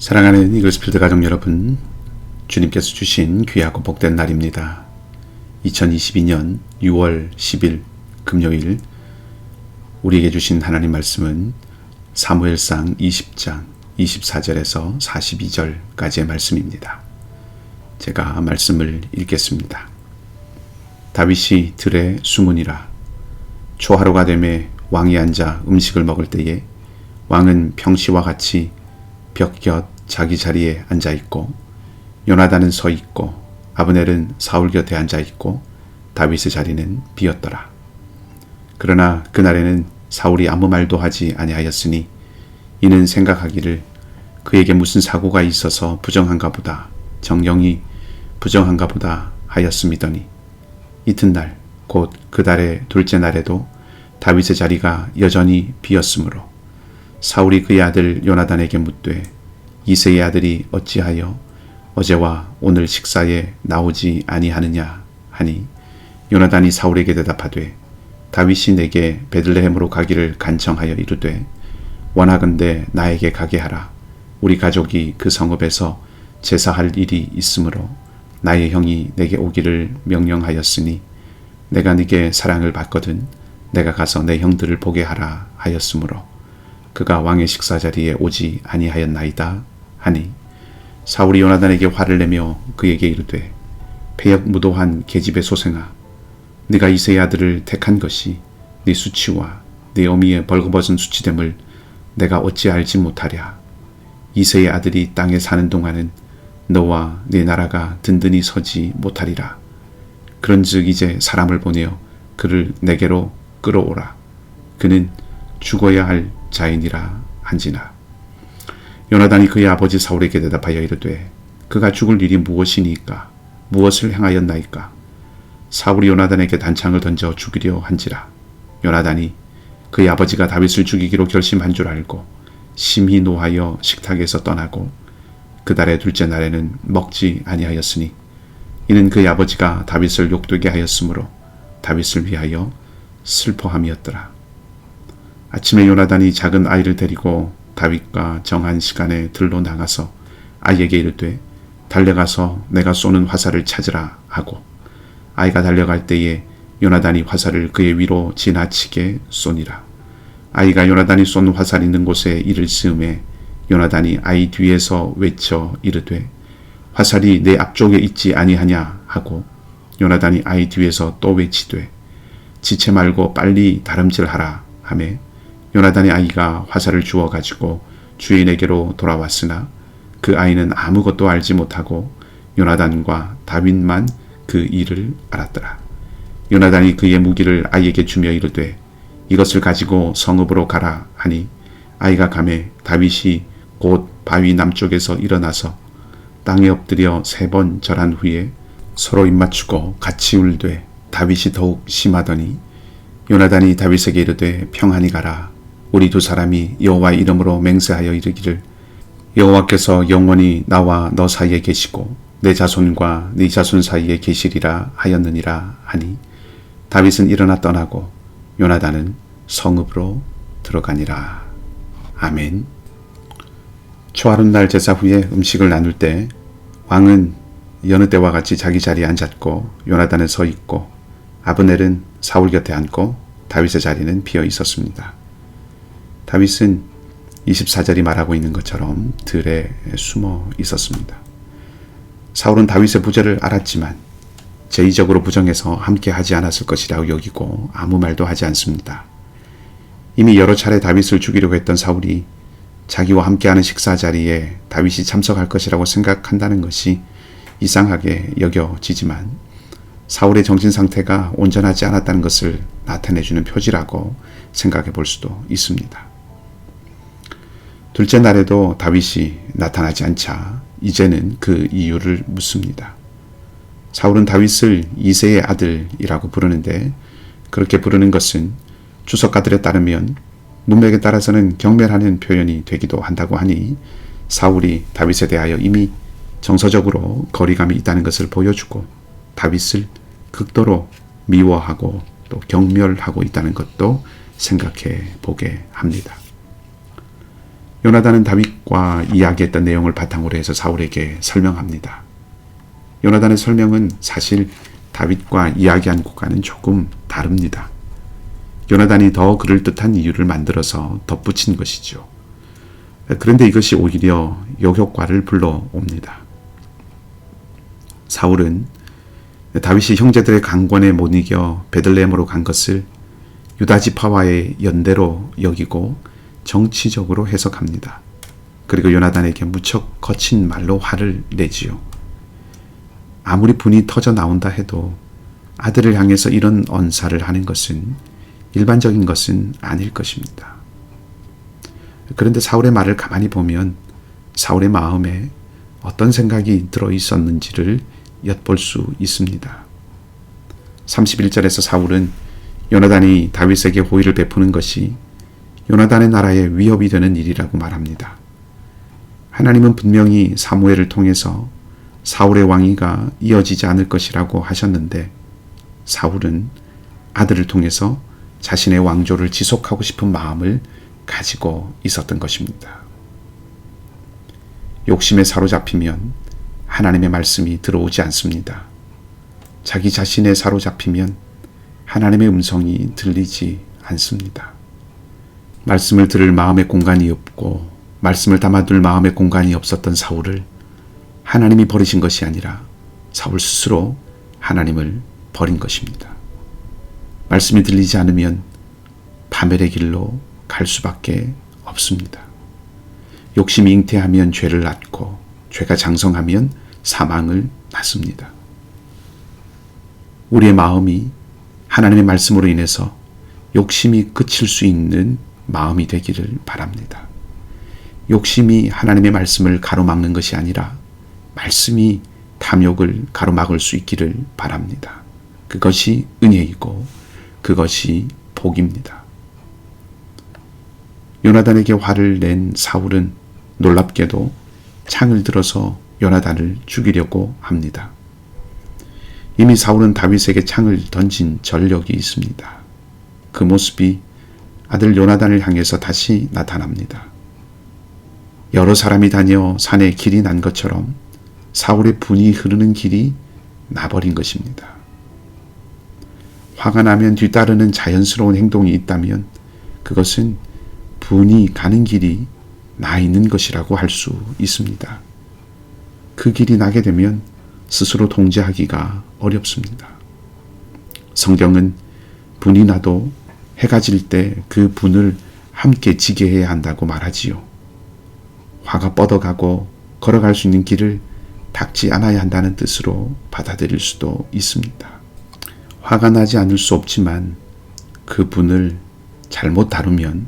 사랑하는 이글스필드 가족 여러분, 주님께서 주신 귀하고 복된 날입니다. 2022년 6월 10일 금요일, 우리에게 주신 하나님 말씀은 사무엘상 20장 24절에서 42절까지의 말씀입니다. 제가 말씀을 읽겠습니다. 다윗이 들에 숨으니라. 초하루가 되매 왕이 앉아 음식을 먹을 때에 왕은 평시와 같이 벽곁 자기 자리에 앉아있고 요나단은 서있고 아브넬은 사울 곁에 앉아있고 다윗의 자리는 비었더라. 그러나 그날에는 사울이 아무 말도 하지 아니하였으니 이는 생각하기를 그에게 무슨 사고가 있어서 부정한가 보다, 정령이 부정한가 보다 하였음이더니 이튿날 곧 그 달의 둘째 날에도 다윗의 자리가 여전히 비었으므로 사울이 그의 아들 요나단에게 묻되 이새의 아들이 어찌하여 어제와 오늘 식사에 나오지 아니하느냐 하니 요나단이 사울에게 대답하되 다윗이 내게 베들레헴으로 가기를 간청하여 이르되 원하건대 나에게 가게 하라. 우리 가족이 그 성읍에서 제사할 일이 있으므로 나의 형이 내게 오기를 명령하였으니 내가 네게 사랑을 받거든 내가 가서 내 형들을 보게 하라 하였으므로 그가 왕의 식사 자리에 오지 아니하였나이다 하니 사울이 요나단에게 화를 내며 그에게 이르되 패역무도한 계집의 소생아, 네가 이새의 아들을 택한 것이 네 수치와 네 어미의 벌거벗은 수치됨을 내가 어찌 알지 못하랴. 이새의 아들이 땅에 사는 동안은 너와 네 나라가 든든히 서지 못하리라. 그런즉 이제 사람을 보내어 그를 내게로 끌어오라. 그는 죽어야 할 자이니라 한지나. 요나단이 그의 아버지 사울에게 대답하여 이르되 그가 죽을 일이 무엇이니까? 무엇을 행하였나이까? 사울이 요나단에게 단창을 던져 죽이려 한지라. 요나단이 그의 아버지가 다윗을 죽이기로 결심한 줄 알고 심히 노하여 식탁에서 떠나고 그 달의 둘째 날에는 먹지 아니하였으니 이는 그의 아버지가 다윗을 욕되게 하였으므로 다윗을 위하여 슬퍼함이었더라. 아침에 요나단이 작은 아이를 데리고 다윗과 정한 시간에 들로 나가서 아이에게 이르되 달려가서 내가 쏘는 화살을 찾으라 하고 아이가 달려갈 때에 요나단이 화살을 그의 위로 지나치게 쏘니라. 아이가 요나단이 쏜 화살 있는 곳에 이를 쓰음에 요나단이 아이 뒤에서 외쳐 이르되 화살이 내 앞쪽에 있지 아니하냐 하고 요나단이 아이 뒤에서 또 외치되 지체 말고 빨리 다름질하라 하매 요나단의 아이가 화살을 주워 가지고 주인에게로 돌아왔으나 그 아이는 아무것도 알지 못하고 요나단과 다윗만 그 일을 알았더라. 요나단이 그의 무기를 아이에게 주며 이르되 이것을 가지고 성읍으로 가라 하니 아이가 가매 다윗이 곧 바위 남쪽에서 일어나서 땅에 엎드려 3번 절한 후에 서로 입맞추고 같이 울되 다윗이 더욱 심하더니 요나단이 다윗에게 이르되 평안히 가라. 우리 두 사람이 여호와의 이름으로 맹세하여 이르기를 여호와께서 영원히 나와 너 사이에 계시고 내 자손과 네 자손 사이에 계시리라 하였느니라 하니 다윗은 일어나 떠나고 요나단은 성읍으로 들어가니라. 아멘. 초하룻날 제사 후에 음식을 나눌 때 왕은 여느 때와 같이 자기 자리에 앉았고 요나단은 서 있고 아브넬은 사울 곁에 앉고 다윗의 자리는 비어 있었습니다. 다윗은 24절이 말하고 있는 것처럼 들에 숨어 있었습니다. 사울은 다윗의 부재를 알았지만 제의적으로 부정해서 함께 하지 않았을 것이라고 여기고 아무 말도 하지 않습니다. 이미 여러 차례 다윗을 죽이려고 했던 사울이 자기와 함께하는 식사 자리에 다윗이 참석할 것이라고 생각한다는 것이 이상하게 여겨지지만 사울의 정신 상태가 온전하지 않았다는 것을 나타내주는 표지라고 생각해 볼 수도 있습니다. 둘째 날에도 다윗이 나타나지 않자 이제는 그 이유를 묻습니다. 사울은 다윗을 이새의 아들이라고 부르는데 그렇게 부르는 것은 주석가들에 따르면 문맥에 따라서는 경멸하는 표현이 되기도 한다고 하니 사울이 다윗에 대하여 이미 정서적으로 거리감이 있다는 것을 보여주고 다윗을 극도로 미워하고 또 경멸하고 있다는 것도 생각해 보게 합니다. 요나단은 다윗과 이야기했던 내용을 바탕으로 해서 사울에게 설명합니다. 요나단의 설명은 사실 다윗과 이야기한 것과는 조금 다릅니다. 요나단이 더 그럴듯한 이유를 만들어서 덧붙인 것이죠. 그런데 이것이 오히려 역효과를 불러옵니다. 사울은 다윗이 형제들의 강권에 못 이겨 베들레헴으로 간 것을 유다 지파와의 연대로 여기고 정치적으로 해석합니다. 그리고 요나단에게 무척 거친 말로 화를 내지요. 아무리 분이 터져 나온다 해도 아들을 향해서 이런 언사를 하는 것은 일반적인 것은 아닐 것입니다. 그런데 사울의 말을 가만히 보면 사울의 마음에 어떤 생각이 들어 있었는지를 엿볼 수 있습니다. 31절에서 사울은 요나단이 다윗에게 호의를 베푸는 것이 요나단의 나라에 위협이 되는 일이라고 말합니다. 하나님은 분명히 사무엘을 통해서 사울의 왕위가 이어지지 않을 것이라고 하셨는데 사울은 아들을 통해서 자신의 왕조를 지속하고 싶은 마음을 가지고 있었던 것입니다. 욕심에 사로잡히면 하나님의 말씀이 들어오지 않습니다. 자기 자신에 사로잡히면 하나님의 음성이 들리지 않습니다. 말씀을 들을 마음의 공간이 없고 말씀을 담아둘 마음의 공간이 없었던 사울을 하나님이 버리신 것이 아니라 사울 스스로 하나님을 버린 것입니다. 말씀이 들리지 않으면 파멸의 길로 갈 수밖에 없습니다. 욕심이 잉태하면 죄를 낳고 죄가 장성하면 사망을 낳습니다. 우리의 마음이 하나님의 말씀으로 인해서 욕심이 그칠 수 있는 마음이 되기를 바랍니다. 욕심이 하나님의 말씀을 가로막는 것이 아니라 말씀이 탐욕을 가로막을 수 있기를 바랍니다. 그것이 은혜이고 그것이 복입니다. 요나단에게 화를 낸 사울은 놀랍게도 창을 들어서 요나단을 죽이려고 합니다. 이미 사울은 다윗에게 창을 던진 전력이 있습니다. 그 모습이 아들 요나단을 향해서 다시 나타납니다. 여러 사람이 다녀 산에 길이 난 것처럼 사울의 분이 흐르는 길이 나버린 것입니다. 화가 나면 뒤따르는 자연스러운 행동이 있다면 그것은 분이 가는 길이 나 있는 것이라고 할 수 있습니다. 그 길이 나게 되면 스스로 통제하기가 어렵습니다. 성경은 분이 나도 해가 질 때 그 분을 함께 지게 해야 한다고 말하지요. 화가 뻗어가고 걸어갈 수 있는 길을 닦지 않아야 한다는 뜻으로 받아들일 수도 있습니다. 화가 나지 않을 수 없지만 그 분을 잘못 다루면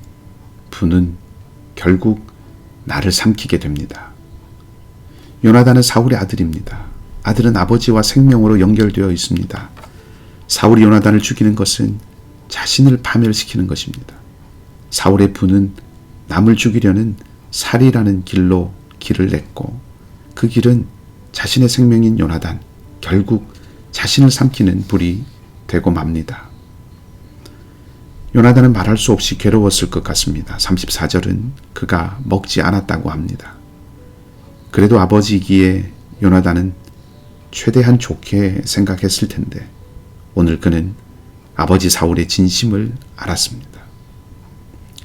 분은 결국 나를 삼키게 됩니다. 요나단은 사울의 아들입니다. 아들은 아버지와 생명으로 연결되어 있습니다. 사울이 요나단을 죽이는 것은 자신을 파멸시키는 것입니다. 사울의 분은 남을 죽이려는 살이라는 길로 길을 냈고 그 길은 자신의 생명인 요나단, 결국 자신을 삼키는 불이 되고 맙니다. 요나단은 말할 수 없이 괴로웠을 것 같습니다. 34절은 그가 먹지 않았다고 합니다. 그래도 아버지이기에 요나단은 최대한 좋게 생각했을 텐데 오늘 그는 아버지 사울의 진심을 알았습니다.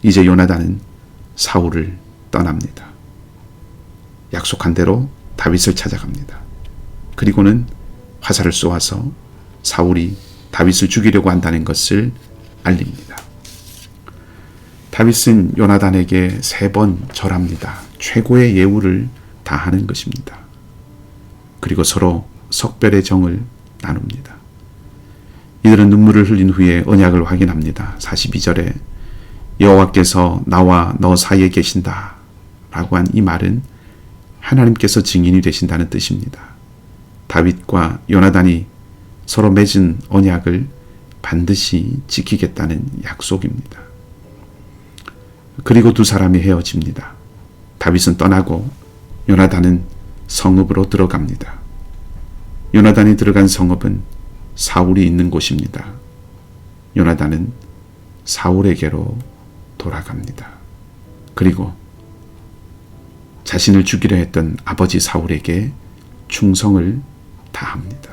이제 요나단은 사울을 떠납니다. 약속한 대로 다윗을 찾아갑니다. 그리고는 화살을 쏘아서 사울이 다윗을 죽이려고 한다는 것을 알립니다. 다윗은 요나단에게 3번 절합니다. 최고의 예우를 다하는 것입니다. 그리고 서로 석별의 정을 나눕니다. 이들은 눈물을 흘린 후에 언약을 확인합니다. 42절에 여호와께서 나와 너 사이에 계신다 라고 한 이 말은 하나님께서 증인이 되신다는 뜻입니다. 다윗과 요나단이 서로 맺은 언약을 반드시 지키겠다는 약속입니다. 그리고 두 사람이 헤어집니다. 다윗은 떠나고 요나단은 성읍으로 들어갑니다. 요나단이 들어간 성읍은 사울이 있는 곳입니다. 요나단은 사울에게로 돌아갑니다. 그리고 자신을 죽이려 했던 아버지 사울에게 충성을 다합니다.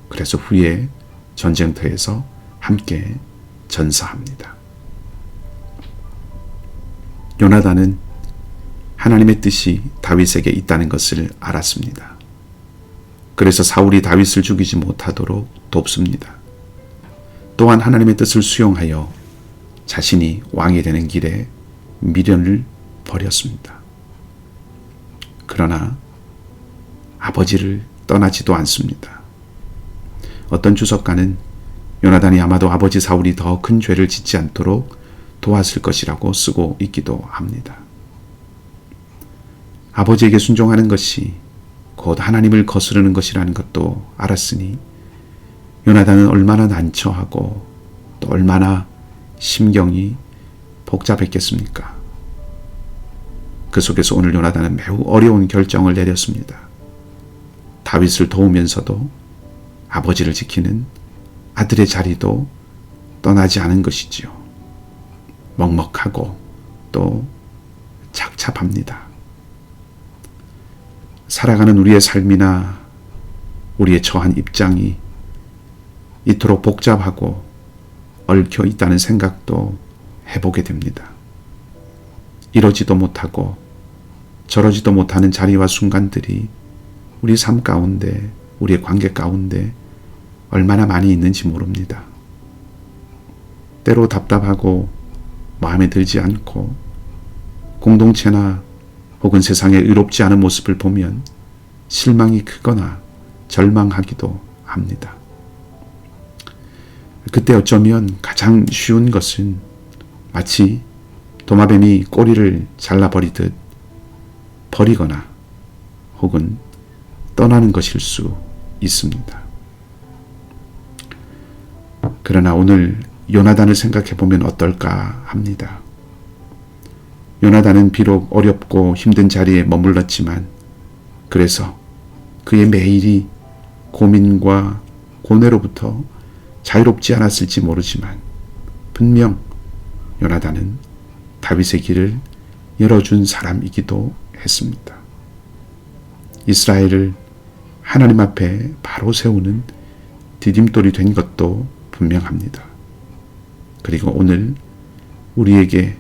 그래서 후에 전쟁터에서 함께 전사합니다. 요나단은 하나님의 뜻이 다윗에게 있다는 것을 알았습니다. 그래서 사울이 다윗을 죽이지 못하도록 돕습니다. 또한 하나님의 뜻을 수용하여 자신이 왕이 되는 길에 미련을 버렸습니다. 그러나 아버지를 떠나지도 않습니다. 어떤 주석가는 요나단이 아마도 아버지 사울이 더 큰 죄를 짓지 않도록 도왔을 것이라고 쓰고 있기도 합니다. 아버지에게 순종하는 것이 곧 하나님을 거스르는 것이라는 것도 알았으니 요나단은 얼마나 난처하고 또 얼마나 심경이 복잡했겠습니까? 그 속에서 오늘 요나단은 매우 어려운 결정을 내렸습니다. 다윗을 도우면서도 아버지를 지키는 아들의 자리도 떠나지 않은 것이지요. 먹먹하고 또 착잡합니다. 살아가는 우리의 삶이나 우리의 처한 입장이 이토록 복잡하고 얽혀 있다는 생각도 해보게 됩니다. 이러지도 못하고 저러지도 못하는 자리와 순간들이 우리 삶 가운데, 우리의 관계 가운데 얼마나 많이 있는지 모릅니다. 때로 답답하고 마음에 들지 않고 공동체나 혹은 세상의 의롭지 않은 모습을 보면 실망이 크거나 절망하기도 합니다. 그때 어쩌면 가장 쉬운 것은 마치 도마뱀이 꼬리를 잘라버리듯 버리거나 혹은 떠나는 것일 수 있습니다. 그러나 오늘 요나단을 생각해 보면 어떨까 합니다. 요나단은 비록 어렵고 힘든 자리에 머물렀지만 그래서 그의 매일이 고민과 고뇌로부터 자유롭지 않았을지 모르지만 분명 요나단은 다윗의 길을 열어준 사람이기도 했습니다. 이스라엘을 하나님 앞에 바로 세우는 디딤돌이 된 것도 분명합니다. 그리고 오늘 우리에게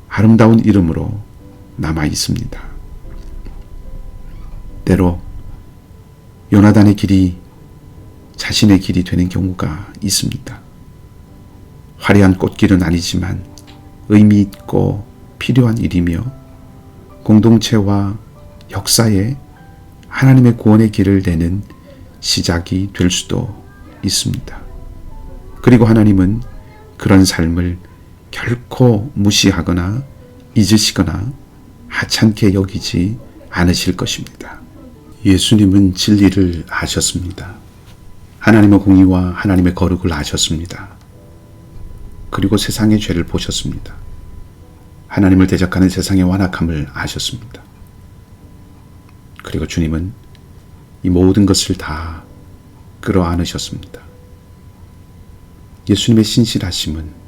아름다운 이름으로 남아 있습니다. 때로 요나단의 길이 자신의 길이 되는 경우가 있습니다. 화려한 꽃길은 아니지만 의미 있고 필요한 일이며 공동체와 역사에 하나님의 구원의 길을 내는 시작이 될 수도 있습니다. 그리고 하나님은 그런 삶을 결코 무시하거나 잊으시거나 하찮게 여기지 않으실 것입니다. 예수님은 진리를 아셨습니다. 하나님의 공의와 하나님의 거룩을 아셨습니다. 그리고 세상의 죄를 보셨습니다. 하나님을 대적하는 세상의 완악함을 아셨습니다. 그리고 주님은 이 모든 것을 다 끌어안으셨습니다. 예수님의 신실하심은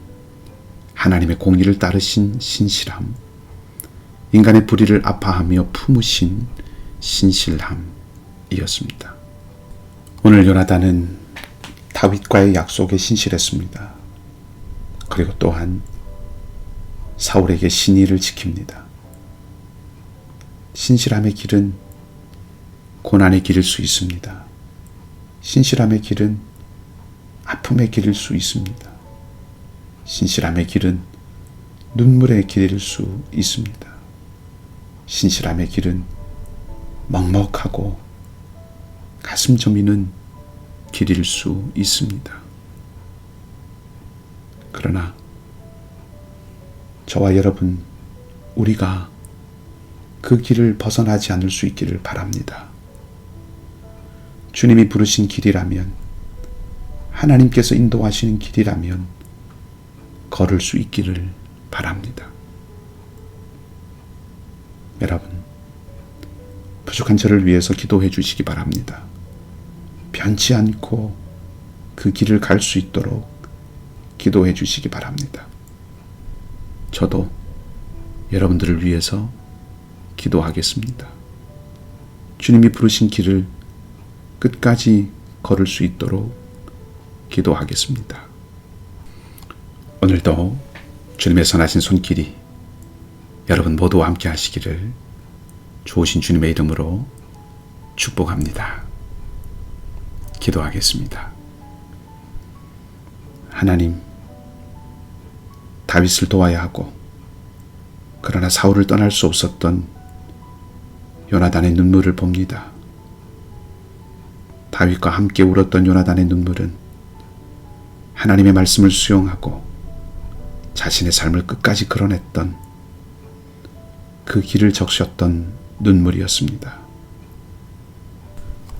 하나님의 공의를 따르신 신실함, 인간의 불의를 아파하며 품으신 신실함이었습니다. 오늘 요나단은 다윗과의 약속에 신실했습니다. 그리고 또한 사울에게 신의를 지킵니다. 신실함의 길은 고난의 길일 수 있습니다. 신실함의 길은 아픔의 길일 수 있습니다. 신실함의 길은 눈물의 길일 수 있습니다. 신실함의 길은 먹먹하고 가슴 저미는 길일 수 있습니다. 그러나 저와 여러분, 우리가 그 길을 벗어나지 않을 수 있기를 바랍니다. 주님이 부르신 길이라면, 하나님께서 인도하시는 길이라면 걸을 수 있기를 바랍니다. 여러분, 부족한 저를 위해서 기도해 주시기 바랍니다. 변치 않고 그 길을 갈 수 있도록 기도해 주시기 바랍니다. 저도 여러분들을 위해서 기도하겠습니다. 주님이 부르신 길을 끝까지 걸을 수 있도록 기도하겠습니다. 오늘도 주님의 선하신 손길이 여러분 모두와 함께 하시기를 좋으신 주님의 이름으로 축복합니다. 기도하겠습니다. 하나님, 다윗을 도와야 하고 그러나 사울을 떠날 수 없었던 요나단의 눈물을 봅니다. 다윗과 함께 울었던 요나단의 눈물은 하나님의 말씀을 수용하고 자신의 삶을 끝까지 걸어냈던 그 길을 적셨던 눈물이었습니다.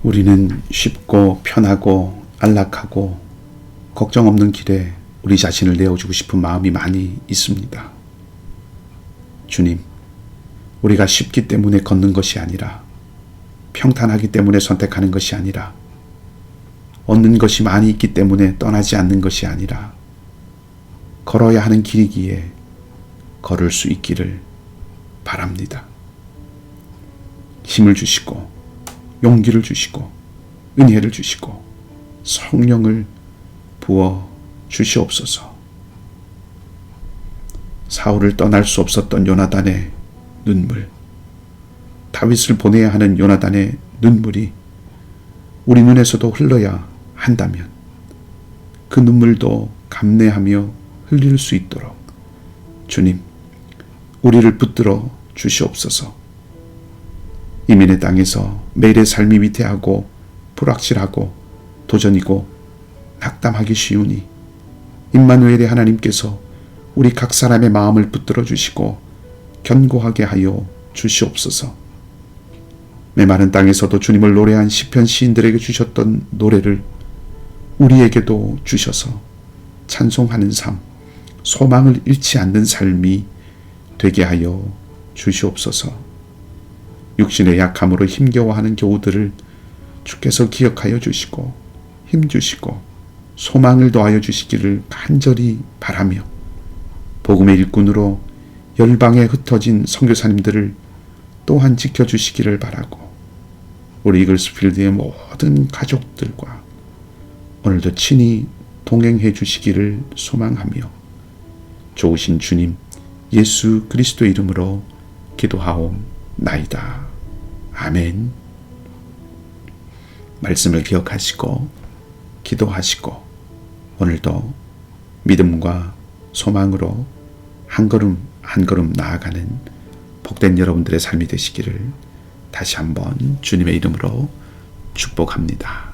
우리는 쉽고 편하고 안락하고 걱정 없는 길에 우리 자신을 내어주고 싶은 마음이 많이 있습니다. 주님, 우리가 쉽기 때문에 걷는 것이 아니라 평탄하기 때문에 선택하는 것이 아니라 얻는 것이 많이 있기 때문에 떠나지 않는 것이 아니라 걸어야 하는 길이기에 걸을 수 있기를 바랍니다. 힘을 주시고 용기를 주시고 은혜를 주시고 성령을 부어 주시옵소서. 사울을 떠날 수 없었던 요나단의 눈물, 다윗을 보내야 하는 요나단의 눈물이 우리 눈에서도 흘러야 한다면 그 눈물도 감내하며 흘릴 수 있도록 주님, 우리를 붙들어 주시옵소서. 이민의 땅에서 매일의 삶이 위태하고 불확실하고 도전이고 낙담하기 쉬우니 임마누엘의 하나님께서 우리 각 사람의 마음을 붙들어 주시고 견고하게 하여 주시옵소서. 메마른 땅에서도 주님을 노래한 시편 시인들에게 주셨던 노래를 우리에게도 주셔서 찬송하는 삶, 소망을 잃지 않는 삶이 되게 하여 주시옵소서. 육신의 약함으로 힘겨워하는 교우들을 주께서 기억하여 주시고 힘주시고 소망을 더하여 주시기를 간절히 바라며 복음의 일꾼으로 열방에 흩어진 선교사님들을 또한 지켜주시기를 바라고 우리 이글스필드의 모든 가족들과 오늘도 친히 동행해 주시기를 소망하며 좋으신 주님 예수 그리스도 이름으로 기도하옵나이다. 아멘. 말씀을 기억하시고 기도하시고 오늘도 믿음과 소망으로 한 걸음 한 걸음 나아가는 복된 여러분들의 삶이 되시기를 다시 한번 주님의 이름으로 축복합니다.